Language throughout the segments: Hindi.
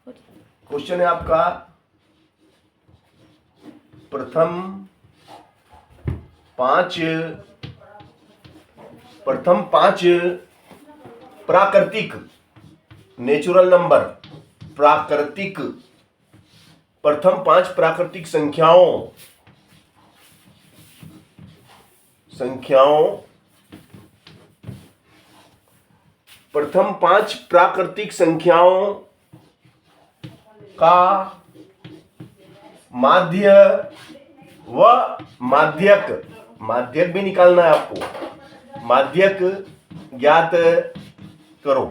क्वेश्चन है आपका प्रथम पांच प्राकृतिक नेचुरल नंबर प्रथम 5 प्राकृतिक संख्याओं प्रथम 5 प्राकृतिक संख्याओं का माध्य व माध्यक भी निकालना है आपको। माध्यक ज्ञात करो।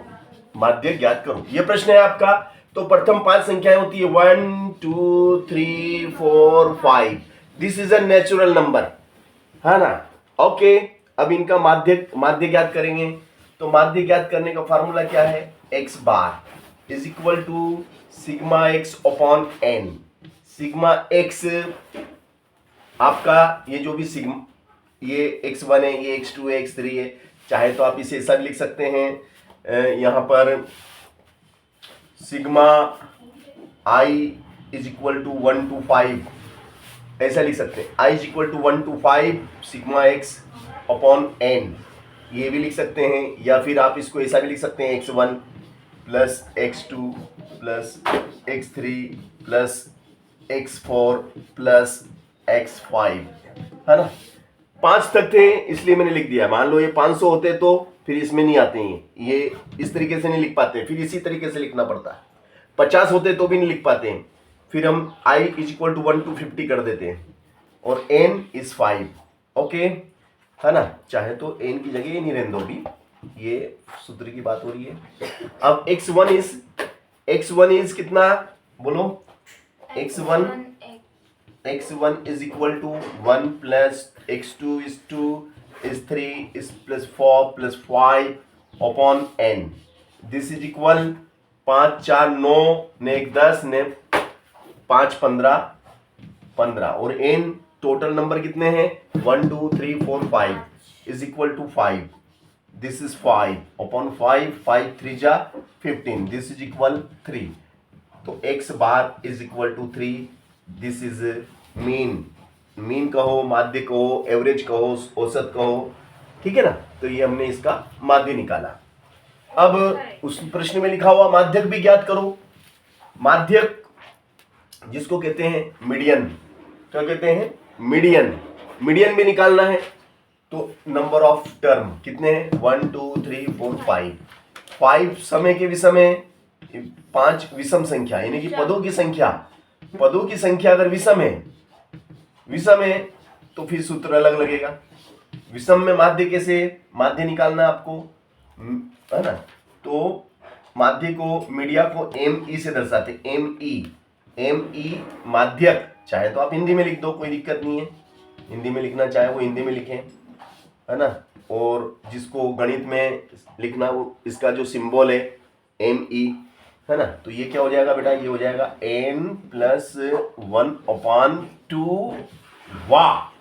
ये प्रश्न है आपका। तो प्रथम 5 संख्याएं होती है 1 2 3 4 5। This is a natural number, है ना। ओके, अब इनका माध्य ज्ञात करेंगे। तो माध्य ज्ञात करने का फार्मूला क्या है? x bar is equal to sigma x upon n। Sigma x आपका ये जो भी सिग्मा, ये x1 है, ये x2 है, x3 है, चाहे तो आप इसे ऐसा भी लिख सकते हैं। यहां पर sigma i is equal to 1 to 5 ऐसा लिख सकते हैं। i is equal to 1 to 5 sigma x upon n, ये भी लिख सकते हैं। या फिर आप इसको ऐसा भी लिख सकते हैं x1 plus x2 plus x3 plus x4 plus x5, है ना। 5 तक थे इसलिए मैंने लिख दिया। मान लो ये 500 होते तो फिर इसमें नहीं आते हैं, ये इस तरीके से नहीं लिख पाते, फिर इसी तरीके से लिखना पड़ता है। 50 होते तो भी नहीं लिख पाते हैं, फिर हम i is equal to 1 to 50 कर देते हैं और n इज 5। ओके, है ना। चाहे तो n की जगह नहीं रहने दो भी, ये सूत्र की बात हो रही है। अब x1 इज कितना बोलो? x1 is equal to 1 plus x2 is 2 is 3 is plus 4 plus 5 upon n. This is equal 5 4 9 ने 1 10 ने 5 15 और n टोटल नंबर कितने हैं? 1 2 3 4 5 is equal to 5. This is 5 upon 5 3 जा 15. This is equal 3. तो x bar is equal to 3. This is mean कहो, माध्य कहो, एवरेज कहो, औसत कहो, ठीक है ना। तो ये हमने इसका माध्य निकाला। अब उस प्रश्न में लिखा हुआ माध्यक भी ज्ञात करो। माध्यक जिसको कहते हैं मीडियन, क्या कहते हैं? मीडियन भी निकालना है। तो नंबर ऑफ टर्म कितने हैं? 1 2 3 4 5। 5 समय के विषम, 5 विषम संख्या यानी कि पदों की संख्या अगर विषम है तो फिर सूत्र अलग लगेगा। विषम में माध्य निकालना है आपको, है ना। तो माध्य को, मीडिया को ME से दर्शाते, ME माध्यक। चाहे तो आप हिंदी में लिख दो, कोई दिक्कत नहीं है। हिंदी में लिखना चाहे वो हिंदी में लिखें, है ना। और जिसको गणित में लिखना वो इसका जो सिंबल है ME, है ना। तो ये क्या हो जाएगा बेटा? ये हो जाएगा n प्लस 1 अपॉन 2 वा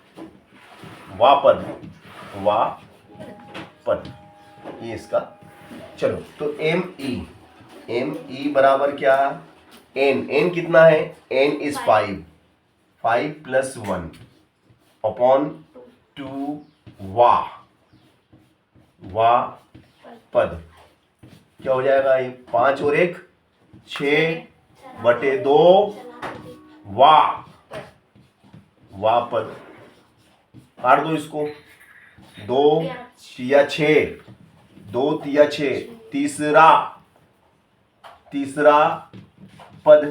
पद, ये इसका। चलो, तो ME बराबर क्या? n कितना है? n इज 5 प्लस 1 अपॉन 2 वा पद। क्या हो जाएगा? ये 5 और 1 6/2 वा पद। काट दो इसको, 2 तिया 6, 2 तिया 6, तीसरा पद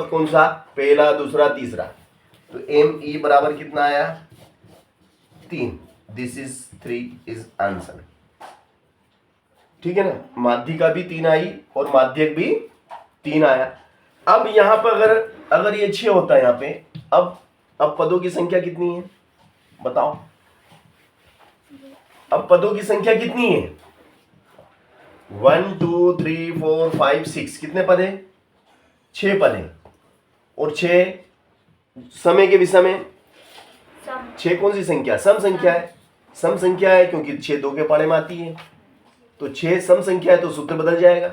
कौन सा? पहला, दूसरा, तीसरा। तो ME बराबर कितना आया? 3। दिस इज 3 इज आंसर, ठीक है ना। माध्य का भी 3 आई और माध्यक भी 3 आया। अब यहां पर अगर ये 6 होता है यहाँ पे, अब पदों की संख्या कितनी है बताओ? अब पदों की संख्या कितनी है? 1 2 3 4 5 6 कितने पद है? 6 पद है। और 6 समय के विषम में 6 कौन सी संख्या? सम संख्या है क्योंकि 6 2 के पाड़े में आती है। तो 6 सम संख्या है तो सूत्र बदल जाएगा।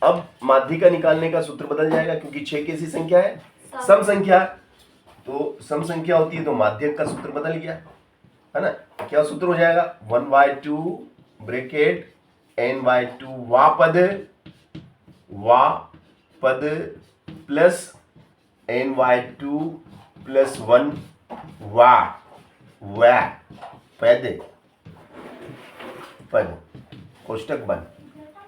अब माध्य का निकालने का सूत्र बदल जाएगा, क्योंकि 6 कैसी संख्या है, सम संख्या। तो सम संख्या होती है तो माध्यक का सूत्र बदल गया, है ना। क्या सूत्र हो जाएगा, 1/2 ब्रैकेट n/2 वा पद प्लस n/2 प्लस 1 वा पद कोष्टक बंद।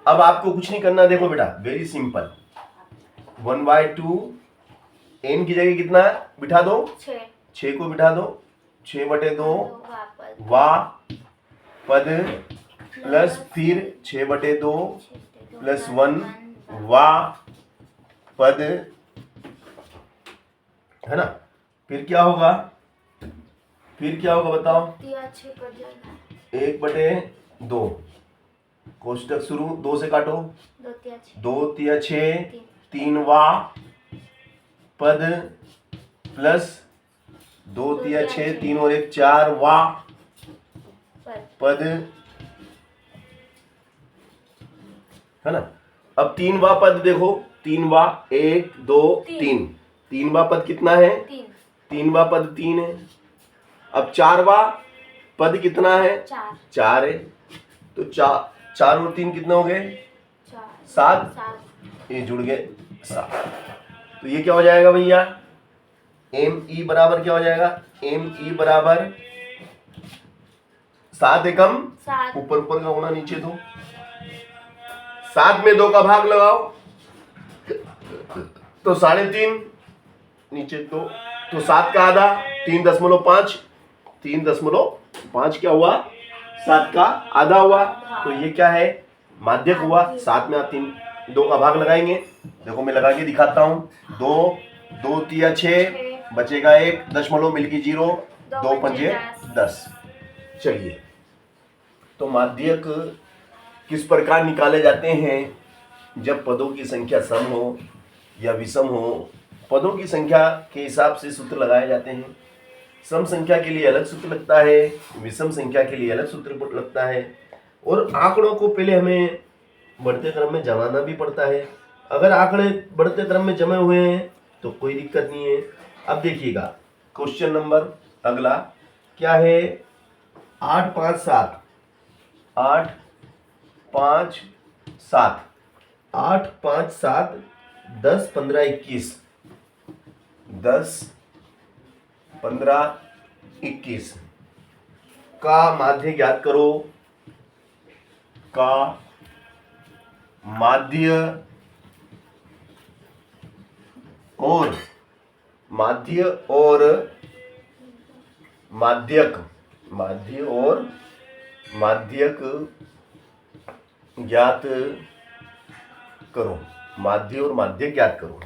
अब आपको कुछ नहीं करना, देखो बेटा, वेरी सिंपल। 1/2 n की जगह कितना बिठा दो, 6 को बिठा दो, 6/2 वा पद प्लस फिर 6/2 प्लस 1 वा पद, है ना। फिर क्या होगा, बताओ, 1/2 कोष्टक शुरू, 2 से काटो, 2 तिया 6, 3 वा पद प्लस 2 तिया 6, 3 और 1 4 वा पद, है ना। अब 3 वा पद देखो, 3 वा 1 2 3, 3 वा पद कितना है, 3 वा पद 3 है। अब 4 वा पद कितना है, 4 है। तो 4 और 3 कितने हो गए, 7, ये जुड़ गए 7। तो ये क्या हो जाएगा भैया, एम ई बराबर क्या हो जाएगा, एम ई बराबर 7 एकम, ऊपर का होना नीचे दो, 7 में 2 का भाग लगाओ तो 3.5, नीचे 2, तो 7 का आधा 3.5, 3.5 क्या हुआ, 7 का आधा हुआ। तो ये क्या है, माध्यक हुआ। 7 में आप 2 का भाग लगाएंगे, देखो मैं लगा के दिखाता हूँ। 2 तिया 6, बचेगा 1 दशमलव मिलके 0, 2 पंजे 10। चलिए, तो माध्यक किस प्रकार निकाले जाते हैं, जब पदों की संख्या सम हो या विषम हो। पदों की संख्या के हिसाब से सूत्र लगाए जाते हैं। सम संख्या के लिए अलग सूत्र लगता है, विषम संख्या के लिए अलग सूत्र लगता है। और आंकड़ों को पहले हमें बढ़ते क्रम में जमाना भी पड़ता है। अगर आंकड़े बढ़ते क्रम में जमे हुए हैं तो कोई दिक्कत नहीं है। अब देखिएगा, क्वेश्चन नंबर अगला क्या है, 8 5 7, 8 5 7, 8 5 7, 10 15 21, 10 15 21 का माध्य ज्ञात करो। का माध्य और माध्यक ज्ञात करो। माध्य और माध्यक ज्ञात करो।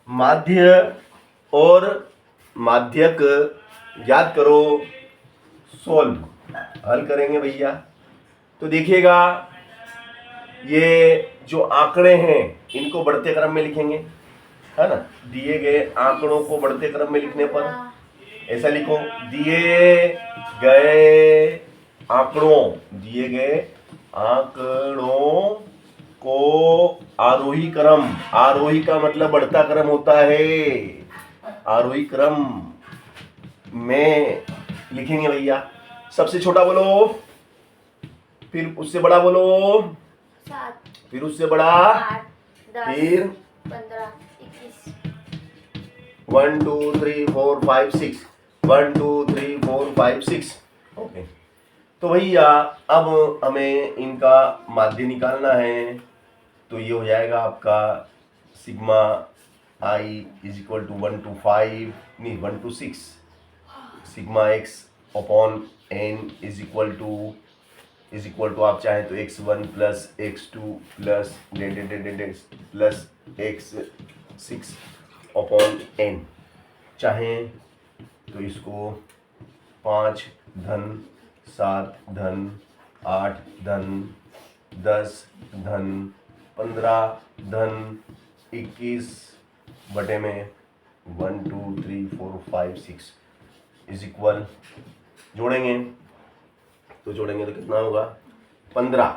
माध्य और माध्यक ज्ञात करो, सोल्व, हल करेंगे भैया। तो देखिएगा, ये जो आंकड़े हैं इनको बढ़ते क्रम में लिखेंगे, है ना। दिए गए आंकड़ों को बढ़ते क्रम में लिखने पर ऐसा लिखो, दिए गए आंकड़ों को आरोही क्रम, आरोही का मतलब बढ़ता क्रम होता है, आरोही क्रम में लिखेंगे भैया। सबसे छोटा बोलो, फिर उससे बड़ा बोलो, 7, फिर उससे बड़ा 8, 10, फिर 15 21, 1 2 3 4 5 6, 1 2 3 4 5 6। ओके, तो भैया अब हमें इनका माध्य निकालना है। तो ये हो जाएगा आपका sigma I is equal to 1 to 5, नहीं 1 to 6, sigma X upon N is equal to आप चाहें तो x1 plus x2 plus plus x6 upon n, चाहें तो इसको 5 धन 7 धन 8 धन 10 धन 15 धन 21 बटे में 1 2 3 4 5 6 इज इक्वल, जोड़ेंगे तो कितना होगा, 15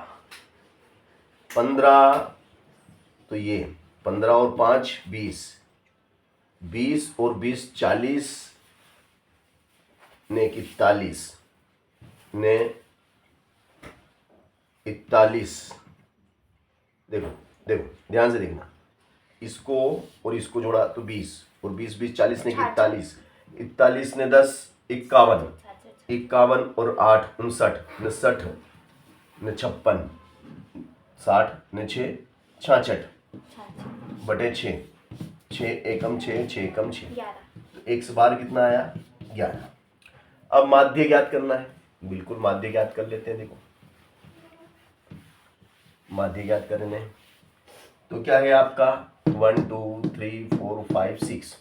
तो ये 15 और 5 20, 20 और 20 40 ने 41 ने 41। देखो देखो ध्यान से देखना, इसको और इसको जोड़ा तो 20 और 20 20 40 ने 41, 41 ने 10 51, 51 और 8 59, 59 ने 56, 60 ने 6 66 बटे 6, 6 एकम 6, 6 एकम 6, 11 तो 1 बार कितना आया 11। अब माध्य ज्ञात करना है, बिल्कुल माध्य ज्ञात कर लेते हैं। देखो माध्य ज्ञात करने हैं तो क्या है आपका 1 2 3 4 5 6,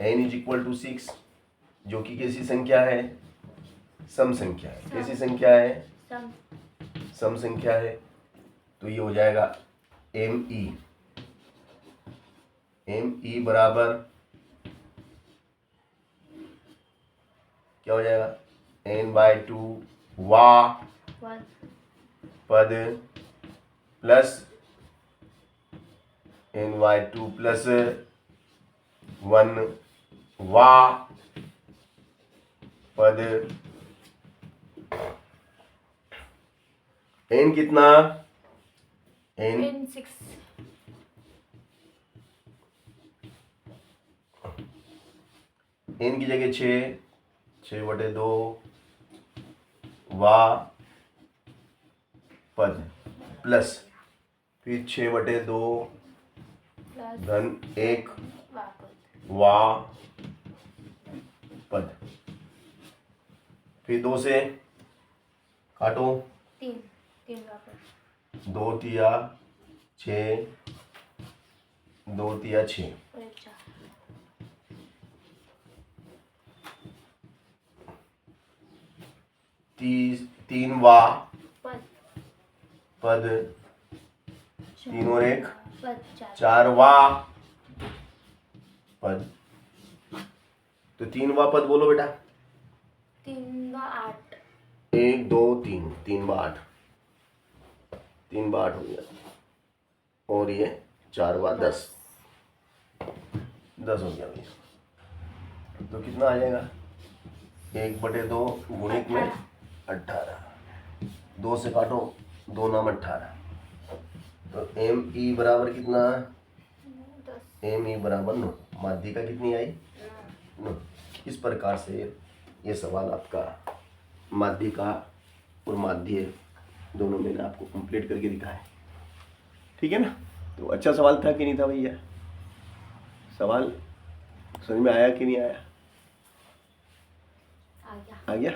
n इज इक्वल टू 6, जो कि कैसी संख्या है, सम संख्या है। कैसी संख्या है, सम सम संख्या है। तो ये हो जाएगा एम ई बराबर क्या हो जाएगा n/2 वा 1 पद प्लस n/2 प्लस 1 वा पद, n कितना, n in 6 n की जगह 6/2 वा पद प्लस फिर 6/2 प्लस धन 1 वापस वा पद, फिर 2 से काटो, 3 वापस 2 तिया 6, 2 तिया 6, और 4 3 वा पद पद 3 और 1 पद 4 4 वा पद। तो 3 वा पद बोलो बेटा, 3 व 8 1 2 3, 3 व 8, 3 व 8 हो गया, और ये 4 व 10, 10 हो गया भैया। तो कितना आ जाएगा 1/2 गुणित में 18, 2 से काटो 2 नाम 18, तो एम ई बराबर कितना, 10 एम ई बराबर 9। माध्यिका कितनी आई 9। इस प्रकार से ये सवाल आपका माध्यिका और माध्य दोनों मैंने आपको कंप्लीट करके दिखाया है, ठीक है ना। तो अच्छा सवाल था कि नहीं था भैया, सवाल समझ में आया कि नहीं आया, आ गया। आ गया।